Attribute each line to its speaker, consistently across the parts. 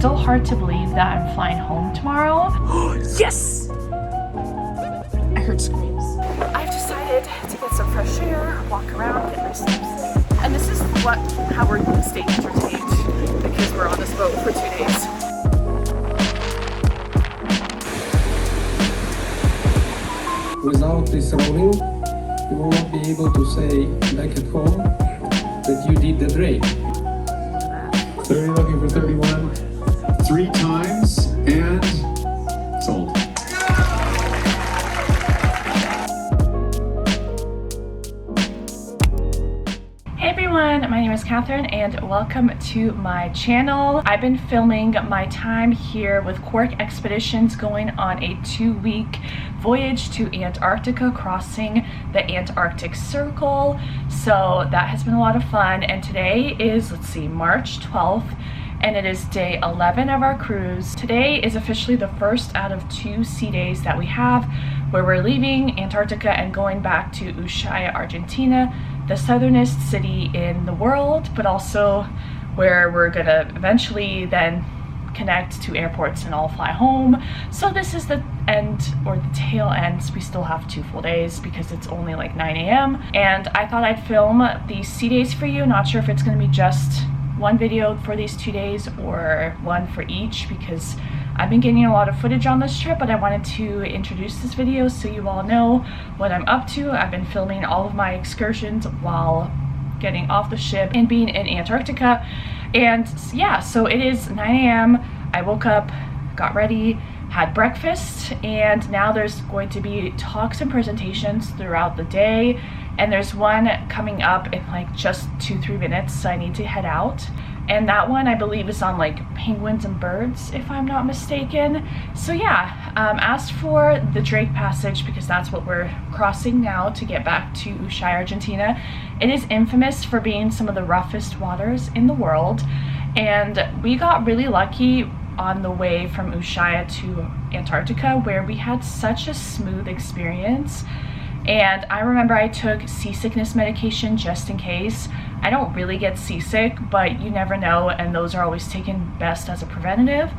Speaker 1: still hard to believe that I'm flying home tomorrow.
Speaker 2: Yes! I heard screams. I've decided to get some fresh air, walk around, get my steps. And this is how we're staying entertained because we're on this boat for 2 days.
Speaker 3: Without this rowing, you will not be able to say back at home that you did the drake. 30 looking for 31.
Speaker 4: 3 times and sold.
Speaker 1: Hey everyone, my name is Catherine and welcome to my channel. I've been filming my time here with Quark Expeditions, going on a 2-week voyage to Antarctica, crossing the Antarctic Circle. So that has been a lot of fun, and today is, let's see, March 12th, and it is day 11 of our cruise. Today is officially the first out of 2 sea days that we have, where we're leaving Antarctica and going back to Ushuaia, Argentina, the southernest city in the world, but also where we're gonna eventually then connect to airports and all fly home. So this is the end, or the tail ends. We still have 2 full days because it's only like 9 a.m. and I thought I'd film these sea days for you. Not sure if it's gonna be just one video for these 2 days or one for each, because I've been getting a lot of footage on this trip, but I wanted to introduce this video so you all know what I'm up to. I've been filming all of my excursions while getting off the ship and being in Antarctica. And yeah, so it is 9 a.m. I woke up, got ready, had breakfast, and now there's going to be talks and presentations throughout the day. And there's one coming up in like just 2-3 minutes, so I need to head out. And that one I believe is on like penguins and birds, if I'm not mistaken. So yeah, as for the Drake Passage, because that's what we're crossing now to get back to Ushuaia, Argentina, it is infamous for being some of the roughest waters in the world. And we got really lucky on the way from Ushuaia to Antarctica, where we had such a smooth experience. And I remember I took seasickness medication just in case. I don't really get seasick, but you never know, and those are always taken best as a preventative.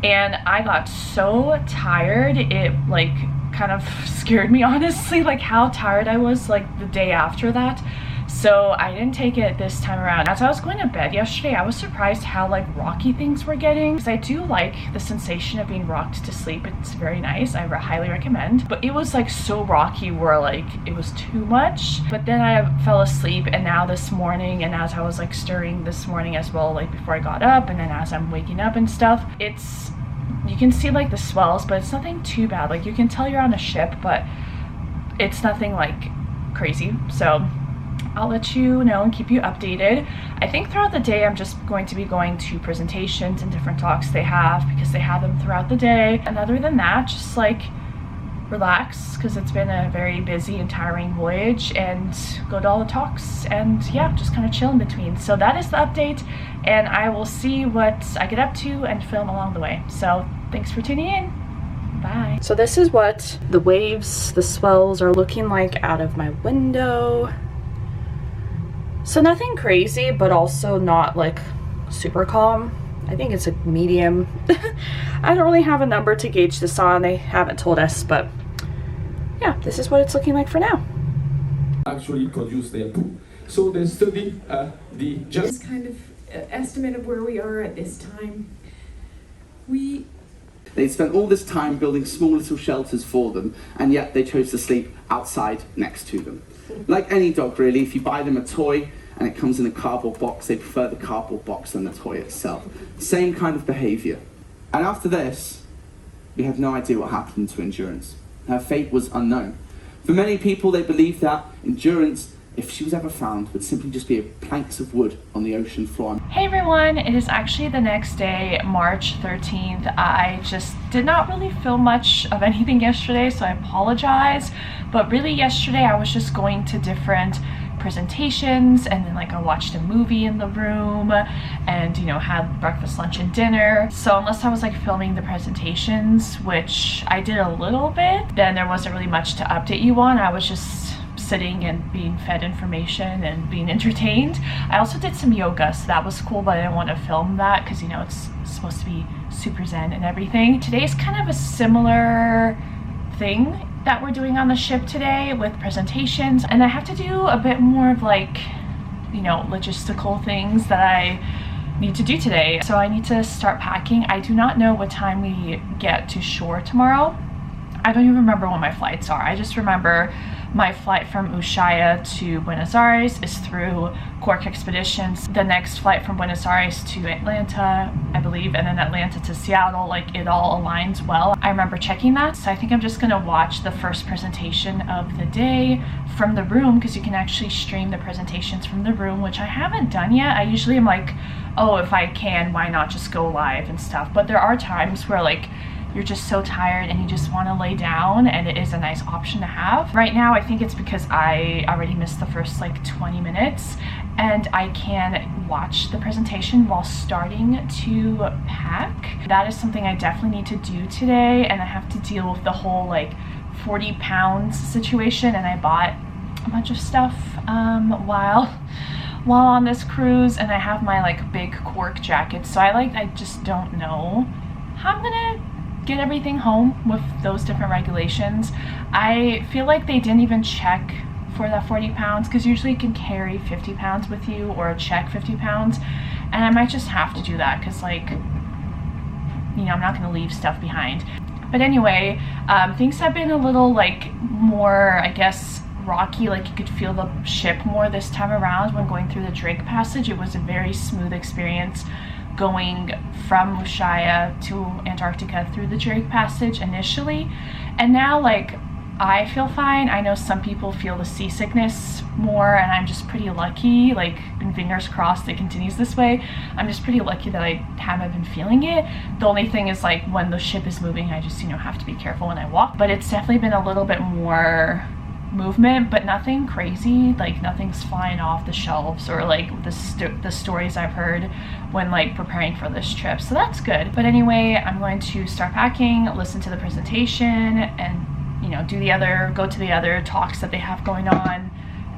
Speaker 1: And I got so tired, it like kind of scared me, honestly, like how tired I was like the day after that. So I didn't take it this time around. As I was going to bed yesterday, I was surprised how like rocky things were getting, because I do like the sensation of being rocked to sleep. It's very nice. I highly recommend. But it was like so rocky where like it was too much. But then I fell asleep, and now this morning, and as I was like stirring this morning as well, like before I got up, and then as I'm waking up and stuff, you can see like the swells, but it's nothing too bad. Like you can tell you're on a ship, but it's nothing like crazy. So I'll let you know and keep you updated. I think throughout the day I'm just going to be going to presentations and different talks they have, because they have them throughout the day. And other than that, just like relax, because it's been a very busy and tiring voyage, and go to all the talks, and yeah, just kind of chill in between. So that is the update, and I will see what I get up to and film along the way. So thanks for tuning in. Bye. So this is what the waves, the swells are looking like out of my window. So nothing crazy, but also not like super calm. I think it's a medium. I don't really have a number to gauge this on. They haven't told us, but yeah, this is what it's looking like for now.
Speaker 3: Actually produce their poo. So they study the
Speaker 5: This kind of estimate of where we are at this time.
Speaker 6: They spent all this time building small little shelters for them, and yet they chose to sleep outside next to them. Like any dog really, if you buy them a toy and it comes in a cardboard box, they prefer the cardboard box than the toy itself. Same kind of behaviour. And after this, we have no idea what happened to Endurance. Her fate was unknown. For many people, they believe that Endurance, if she was ever found, would simply just be planks of wood on the ocean floor.
Speaker 1: Hey everyone, it is actually the next day, March 13th. I just did not really film much of anything yesterday, so I apologize. But really yesterday I was just going to different presentations, and then like I watched a movie in the room, and you know, had breakfast, lunch, and dinner. So unless I was like filming the presentations, which I did a little bit, then there wasn't really much to update you on. I was just sitting and being fed information and being entertained. I also did some yoga, so that was cool, but I didn't want to film that because, you know, it's supposed to be super zen and everything. Today's kind of a similar thing that we're doing on the ship today with presentations, and I have to do a bit more of like, you know, logistical things that I need to do today. So I need to start packing. I do not know what time we get to shore tomorrow. I don't even remember when my flights are. I just remember my flight from Ushuaia to Buenos Aires is through Cork Expeditions. The next flight from Buenos Aires to Atlanta, I believe, and then Atlanta to Seattle, like it all aligns well. I remember checking that. So I think I'm just gonna watch the first presentation of the day from the room, because you can actually stream the presentations from the room, which I haven't done yet. I usually am like, oh, if I can, why not just go live and stuff? But there are times where like you're just so tired and you just want to lay down, and it is a nice option to have. Right now, I think it's because I already missed the first like 20 minutes and I can watch the presentation while starting to pack. That is something I definitely need to do today, and I have to deal with the whole like 40 pounds situation, and I bought a bunch of stuff while on this cruise, and I have my like big cork jacket, so I just don't know how I'm gonna get everything home with those different regulations. I feel like they didn't even check for that 40 pounds, because usually you can carry 50 pounds with you or check 50 pounds, and I might just have to do that because, like, you know, I'm not going to leave stuff behind. But anyway, things have been a little like more, I guess, rocky. Like you could feel the ship more this time around when going through the Drake Passage. It was a very smooth experience going from Ushuaia to Antarctica through the Drake Passage initially, and now like I feel fine. I know some people feel the seasickness more, and I'm just pretty lucky, like, and fingers crossed it continues this way. I'm just pretty lucky that I haven't been feeling it. The only thing is like when the ship is moving, I just, you know, have to be careful when I walk, but it's definitely been a little bit more movement, but nothing crazy. Like nothing's flying off the shelves, or like the stories I've heard when like preparing for this trip, so that's good. But anyway, I'm going to start packing, listen to the presentation, and, you know, go to the other talks that they have going on,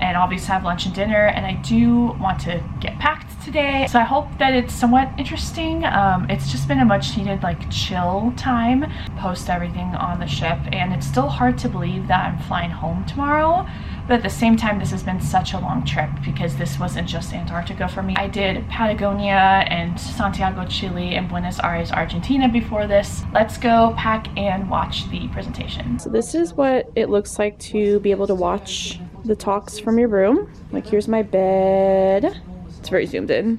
Speaker 1: and obviously have lunch and dinner. And I do want to get packed today, so I hope that it's somewhat interesting. It's just been a much needed like chill time post everything on the ship, and it's still hard to believe that I'm flying home tomorrow. But at the same time, this has been such a long trip because this wasn't just Antarctica for me. I did Patagonia and Santiago, Chile, and Buenos Aires, Argentina before this. Let's go pack and watch the presentation. So this is what it looks like to be able to watch the talks from your room. Like, here's my bed. It's very zoomed in.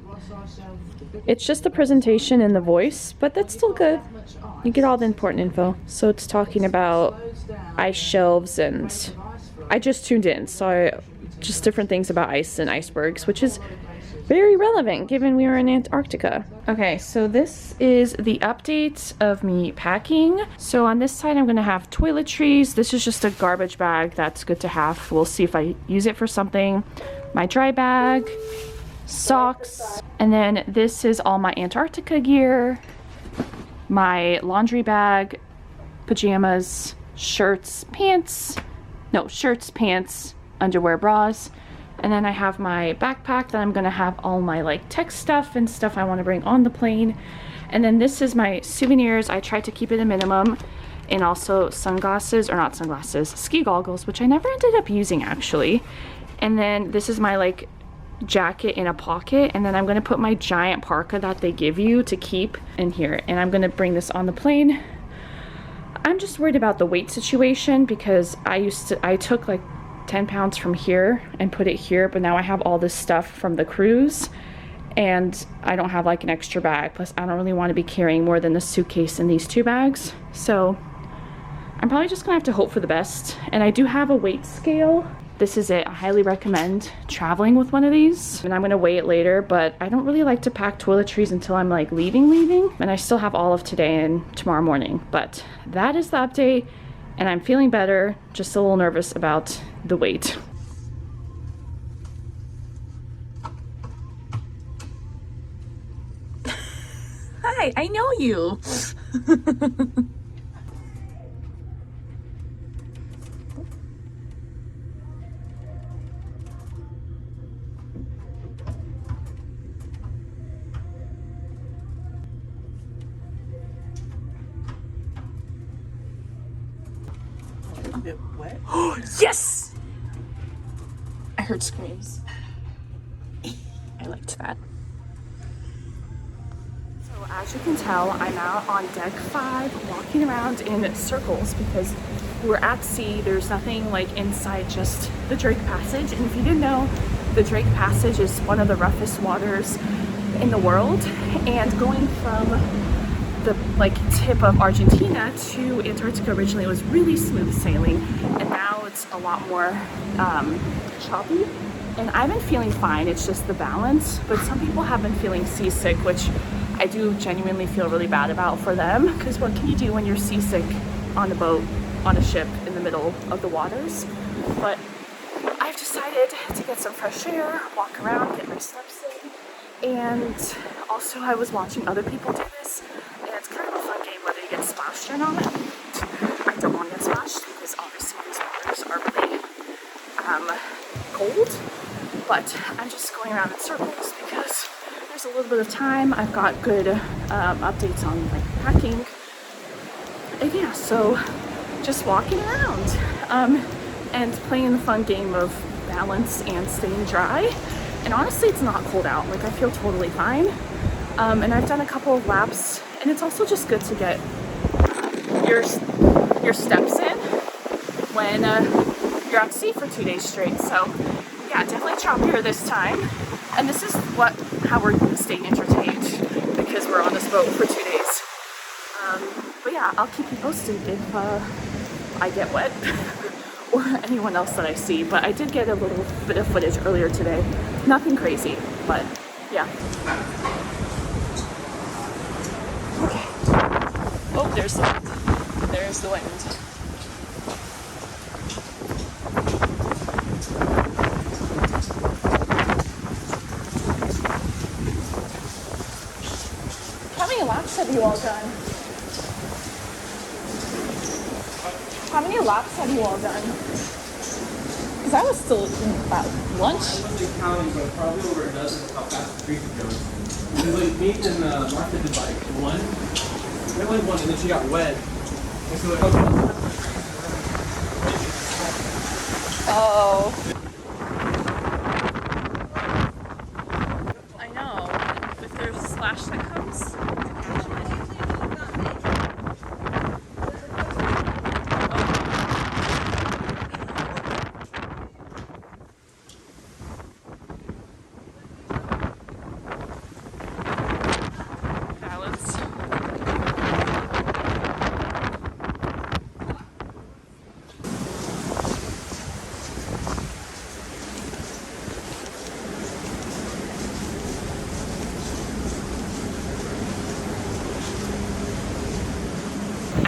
Speaker 1: It's just the presentation and the voice, but that's still good. You get all the important info. So it's talking about ice shelves, and I just tuned in, so just different things about ice and icebergs, which is very relevant given we were in Antarctica. Okay, so this is the update of me packing. So on this side, I'm gonna have toiletries. This is just a garbage bag that's good to have. We'll see if I use it for something. My dry bag, socks, and then this is all my Antarctica gear, my laundry bag, pajamas, shirts, pants, underwear, bras. And then I have my backpack that I'm gonna have all my like tech stuff and stuff I want to bring on the plane. And then this is my souvenirs. I tried to keep it a minimum, and also sunglasses, or not sunglasses, ski goggles, which I never ended up using actually. And then this is my like jacket in a pocket, and then I'm gonna put my giant parka that they give you to keep in here, and I'm gonna bring this on the plane. I'm just worried about the weight situation because I took like 10 pounds from here and put it here, but now I have all this stuff from the cruise and I don't have like an extra bag. Plus I don't really want to be carrying more than the suitcase in these 2 bags. So I'm probably just gonna have to hope for the best. And I do have a weight scale. This is it. I highly recommend traveling with one of these, and I'm gonna weigh it later, but I don't really like to pack toiletries until I'm like leaving, and I still have all of today and tomorrow morning. But that is the update, and I'm feeling better, just a little nervous about the weight.
Speaker 2: Hi, I know you. bit wet.
Speaker 1: Yes! I heard screams. I liked that. So as you can tell, I'm out on deck 5 walking around in circles because we're at sea. There's nothing like inside, just the Drake Passage. And if you didn't know, the Drake Passage is one of the roughest waters in the world. And going from the tip of Argentina to Antarctica originally was really smooth sailing, and now it's a lot more choppy. And I've been feeling fine, it's just the balance. But some people have been feeling seasick, which I do genuinely feel really bad about for them, because what can you do when you're seasick on a boat, on a ship in the middle of the waters? But I've decided to get some fresh air, walk around, get my steps in, and also I was watching other people do this, and it's kind of a fun game whether you get splashed or not. I don't want to get splashed because obviously these waters are really cold, but I'm just going around in circles because there's a little bit of time. I've got good updates on like packing, and yeah, so just walking around and playing the fun game of balance and staying dry. And honestly, it's not cold out. Like, I feel totally fine. And I've done a couple of laps, and it's also just good to get your steps in when you're at sea for 2 days straight. So yeah, definitely choppier this time. And this is how we're staying entertained, because we're on this boat for 2 days. But yeah, I'll keep you posted if I get wet or anyone else that I see. But I did get a little bit of footage earlier today. Nothing crazy, but yeah. Okay. Oh, there's the wind. There's the wind. How many laps have you all done? How many laps have you all done? Because I was still about lunch.
Speaker 3: I wasn't counting, but probably over a dozen how fast the creek is going. Because like me and Martha did like one. We only one, and then she got wet. And so like,
Speaker 1: oh. I know. If there's a splash that comes.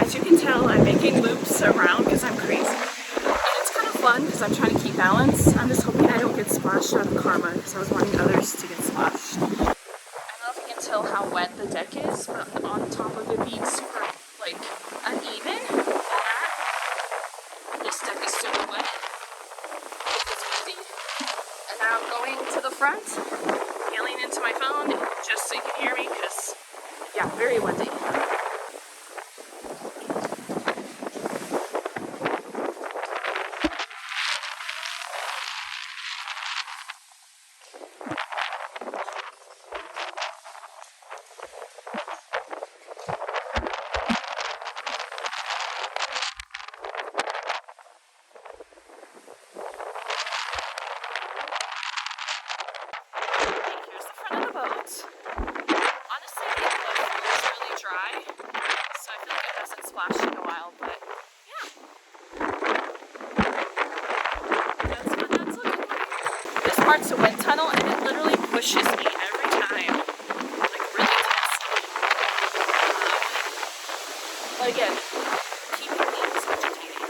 Speaker 1: As you can tell, I'm making loops around because I'm crazy. And it's kind of fun because I'm trying to keep balance. I'm just hoping I don't get splashed out of karma because I was wanting others to get splashed. I don't know if you can tell how wet the deck is, but on top of it being super, like, uneven, this deck is super wet. It's windy. And now I'm going to the front, yelling into my phone just so you can hear me because, yeah, very windy. Honestly, the pool is really dry, so I feel like it hasn't splashed in a while, but yeah. That's what that's looking like. This part's a wind tunnel, and it literally pushes me every time, like really intensely. But again, keeping me is entertaining.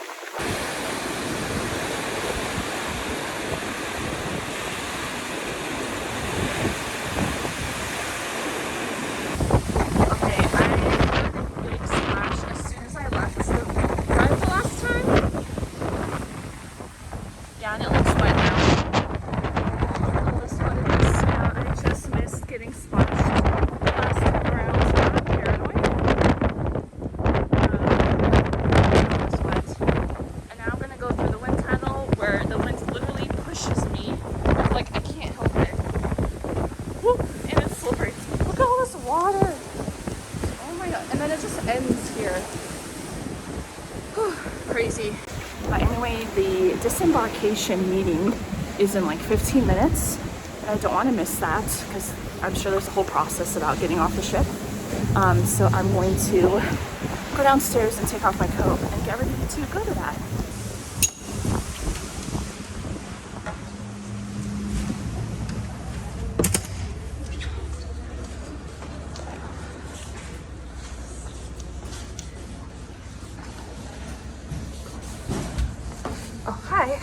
Speaker 1: And it looks wet now. This one is, I just missed getting splashed last time around, so I'm paranoid.
Speaker 2: and then it just ends here. Whew, crazy.
Speaker 1: But anyway, the disembarkation meeting is in like 15 minutes. I don't want to miss that because I'm sure there's a whole process about getting off the ship. So I'm going to go downstairs and take off my coat and get ready to go to that. Oh, hi.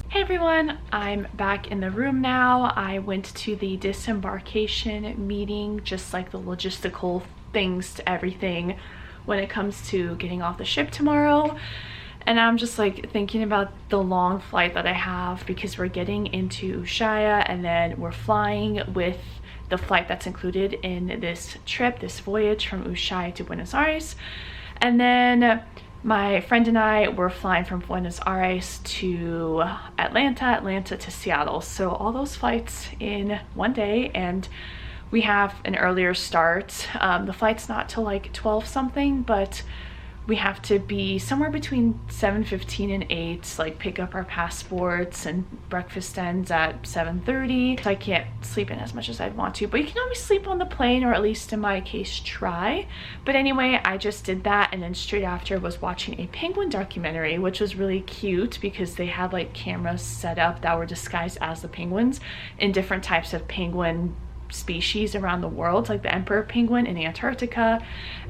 Speaker 1: Hey everyone, I'm back in the room now. I went to the disembarkation meeting, just like the logistical things to everything when it comes to getting off the ship tomorrow. And I'm just like thinking about the long flight that I have because we're getting into Ushuaia and then we're flying with the flight that's included in this trip, this voyage from Ushuaia to Buenos Aires. And then my friend and I were flying from Buenos Aires to Atlanta to Seattle. So all those flights in one day, and we have an earlier start. The flight's not till like 12 something, but we have to be somewhere between 7:15 and 8, like pick up our passports, and breakfast ends at 7:30. So I can't sleep in as much as I'd want to, but you can always sleep on the plane, or at least in my case try. But anyway, I just did that, and then straight after was watching a penguin documentary, which was really cute because they had like cameras set up that were disguised as the penguins in different types of penguin species around the world, like the emperor penguin in Antarctica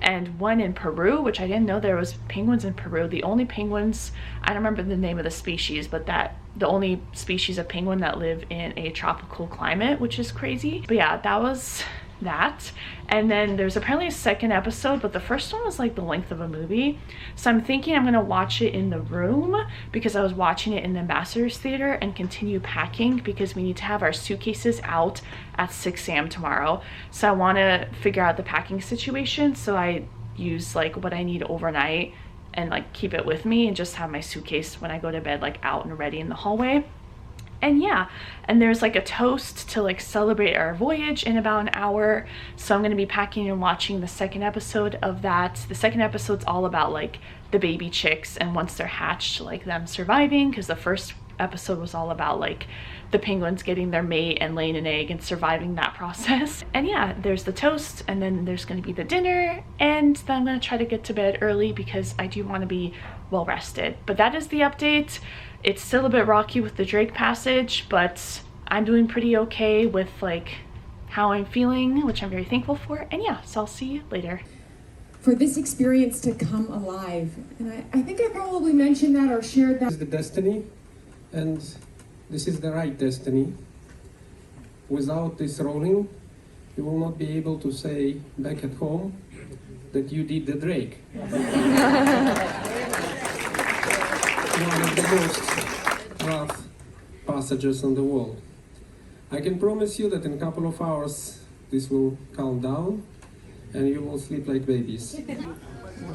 Speaker 1: and one in Peru, which I didn't know there was penguins in Peru. The only penguins, I don't remember the name of the species, but the only species of penguin that live in a tropical climate, which is crazy. But yeah, that was that. And then there's apparently a second episode, but the first one was like the length of a movie. So I'm thinking I'm gonna watch it in the room because I was watching it in the Ambassador's Theater and continue packing because we need to have our suitcases out at 6 a.m. tomorrow. So I want to figure out the packing situation. So I use like what I need overnight and like keep it with me and just have my suitcase when I go to bed like out and ready in the hallway. And yeah, and there's like a toast to like celebrate our voyage in about an hour. So I'm going to be packing and watching the second episode of that. The second episode's all about like the baby chicks and once they're hatched, like them surviving, because the first episode was all about like the penguins getting their mate and laying an egg and surviving that process. And yeah, there's the toast, and then there's going to be the dinner, and then I'm going to try to get to bed early because I do want to be well rested. But that is the update. It's still a bit rocky with the Drake passage, but I'm doing pretty okay with like how I'm feeling, which I'm very thankful for. And yeah, so I'll see you later.
Speaker 5: For this experience to come alive, and I think I probably mentioned that or shared that.
Speaker 3: This is the destiny, and this is the right destiny. Without this rolling, you will not be able to say back at home that you did the Drake. One of the most rough passages in the world. I can promise you that in a couple of hours this will calm down and you will sleep like babies.
Speaker 1: Look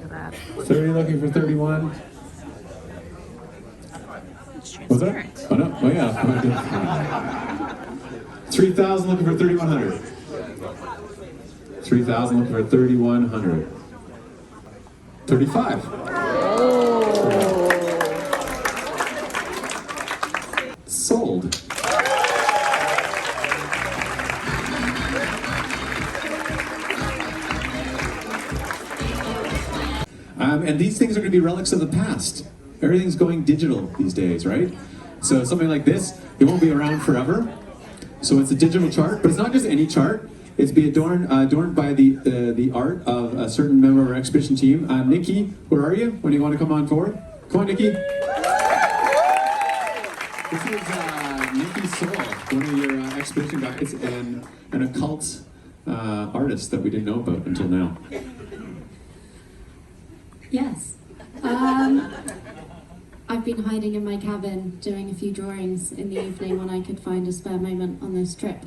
Speaker 1: at that.
Speaker 4: 30 looking for 31.
Speaker 1: It's
Speaker 4: What's that?
Speaker 1: transparent.
Speaker 4: Oh no, oh yeah. 3,000 looking for 3,100. 3,000 looking for 3,100. 35. Sold. And these things are going to be relics of the past. Everything's going digital these days, right? So something like this, it won't be around forever. So it's a digital chart, but it's not just any chart. It's be adorned by the art of a certain member of our expedition team. Nikki, where are you? When do you want to come on forward? Come on, Nikki. This is Nikki Soul, one of your expedition guides, and an occult artist that we didn't know about until now.
Speaker 7: Yes. I've been hiding in my cabin doing a few drawings in the evening when I could find a spare moment on this trip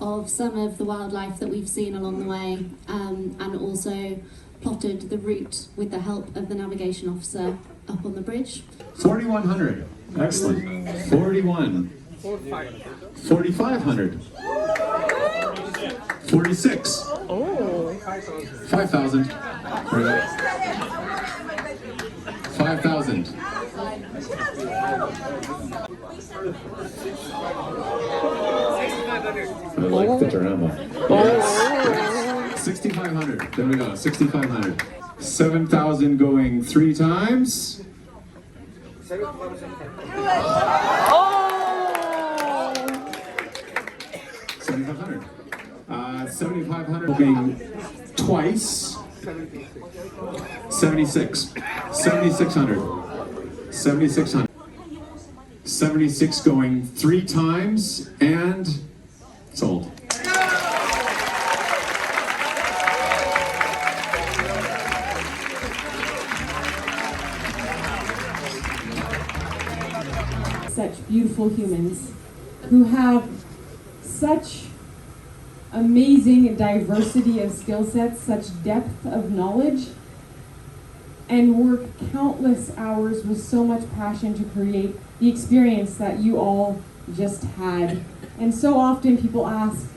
Speaker 7: of some of the wildlife that we've seen along the way, and also plotted the route with the help of the navigation officer up on the bridge.
Speaker 4: 4,100. Excellent. 41. 4,500. 46. 5,000. 5,000. I like the drama. Yes. 6,500. There we go. 6,500. 7,000 going 3 times. 7,500. 7,500 going twice. 76. 7,600. 7,600. 76 going 3 times and sold.
Speaker 5: Such beautiful humans who have such amazing diversity of skill sets, such depth of knowledge, and work countless hours with so much passion to create the experience that you all just had. And so often people ask,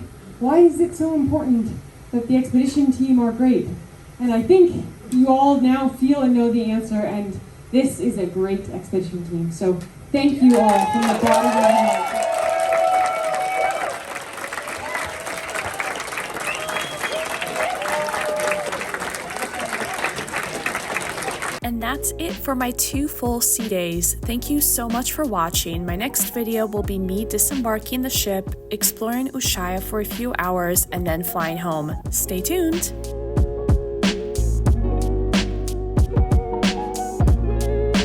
Speaker 5: why is it so important that the expedition team are great? And I think you all now feel and know the answer, and this is a great expedition team. So thank you all from the bottom of my heart.
Speaker 1: And that's it for my 2 full sea days. Thank you so much for watching. My next video will be me disembarking the ship, exploring Ushuaia for a few hours, and then flying home. Stay tuned!